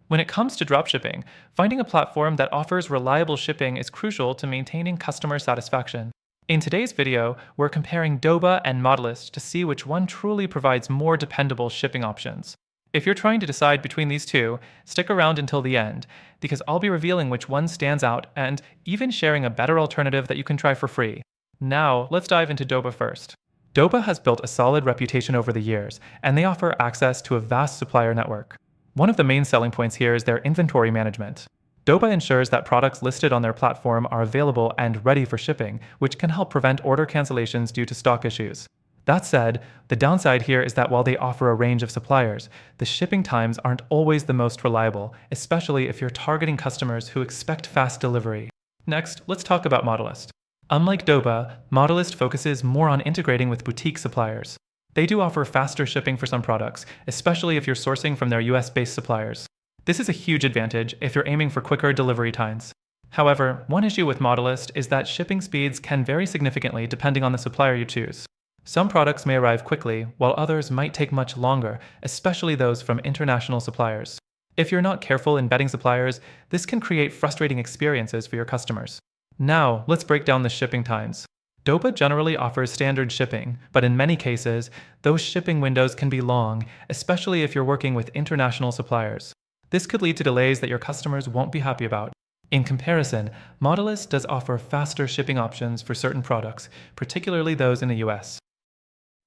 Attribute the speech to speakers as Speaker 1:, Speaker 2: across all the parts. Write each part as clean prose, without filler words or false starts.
Speaker 1: When it comes to dropshipping, finding a platform that offers reliable shipping is crucial to maintaining customer satisfaction. In today's video, we're comparing Doba and Modalyst to see which one truly provides more dependable shipping options. If you're trying to decide between these two, stick around until the end, because I'll be revealing which one stands out and even sharing a better alternative that you can try for free. Now, let's dive into Doba first. Doba has built a solid reputation over the years, and they offer access to a vast supplier network. One of the main selling points here is their inventory management. Doba ensures that products listed on their platform are available and ready for shipping, which can help prevent order cancellations due to stock issues. That said, the downside here is that while they offer a range of suppliers, the shipping times aren't always the most reliable, especially if you're targeting customers who expect fast delivery. Next, let's talk about Modalyst. Unlike Doba, Modalyst focuses more on integrating with boutique suppliers. They do offer faster shipping for some products, especially if you're sourcing from their US-based suppliers. This is a huge advantage if you're aiming for quicker delivery times. However, one issue with Modalyst is that shipping speeds can vary significantly depending on the supplier you choose. Some products may arrive quickly, while others might take much longer, especially those from international suppliers. If you're not careful in vetting suppliers, this can create frustrating experiences for your customers. Now, let's break down the shipping times. Doba generally offers standard shipping, but in many cases, those shipping windows can be long, especially if you're working with international suppliers. This could lead to delays that your customers won't be happy about. In comparison, Modalyst does offer faster shipping options for certain products, particularly those in the US.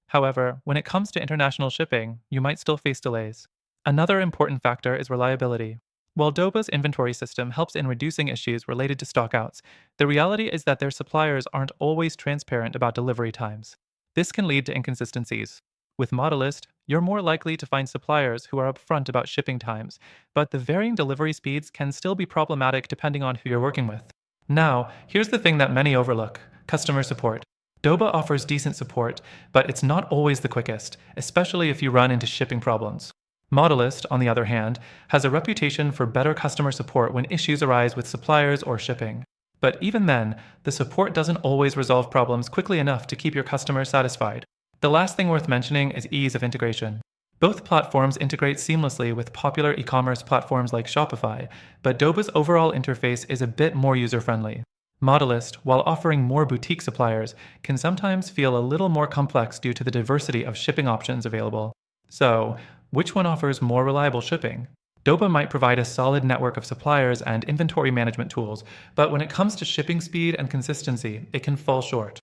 Speaker 1: However, when it comes to international shipping, you might still face delays. Another important factor is reliability. While Doba's inventory system helps in reducing issues related to stockouts, the reality is that their suppliers aren't always transparent about delivery times. This can lead to inconsistencies. With Modalyst, you're more likely to find suppliers who are upfront about shipping times, but the varying delivery speeds can still be problematic depending on who you're working with. Now, here's the thing that many overlook: customer support. Doba offers decent support, but it's not always the quickest, especially if you run into shipping problems. Modalyst, on the other hand, has a reputation for better customer support when issues arise with suppliers or shipping. But even then, the support doesn't always resolve problems quickly enough to keep your customers satisfied. The last thing worth mentioning is ease of integration. Both platforms integrate seamlessly with popular e-commerce platforms like Shopify, but Doba's overall interface is a bit more user-friendly. Modalyst, while offering more boutique suppliers, can sometimes feel a little more complex due to the diversity of shipping options available. So, which one offers more reliable shipping? Doba might provide a solid network of suppliers and inventory management tools, but when it comes to shipping speed and consistency, it can fall short.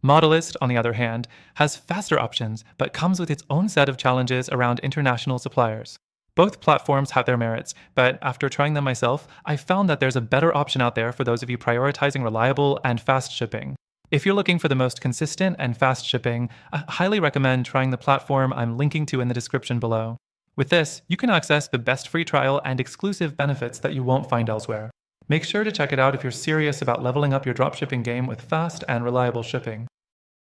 Speaker 1: Modalyst, on the other hand, has faster options, but comes with its own set of challenges around international suppliers. Both platforms have their merits, but after trying them myself, I found that there's a better option out there for those of you prioritizing reliable and fast shipping. If you're looking for the most consistent and fast shipping, I highly recommend trying the platform I'm linking to in the description below. With this, you can access the best free trial and exclusive benefits that you won't find elsewhere. Make sure to check it out if you're serious about leveling up your dropshipping game with fast and reliable shipping.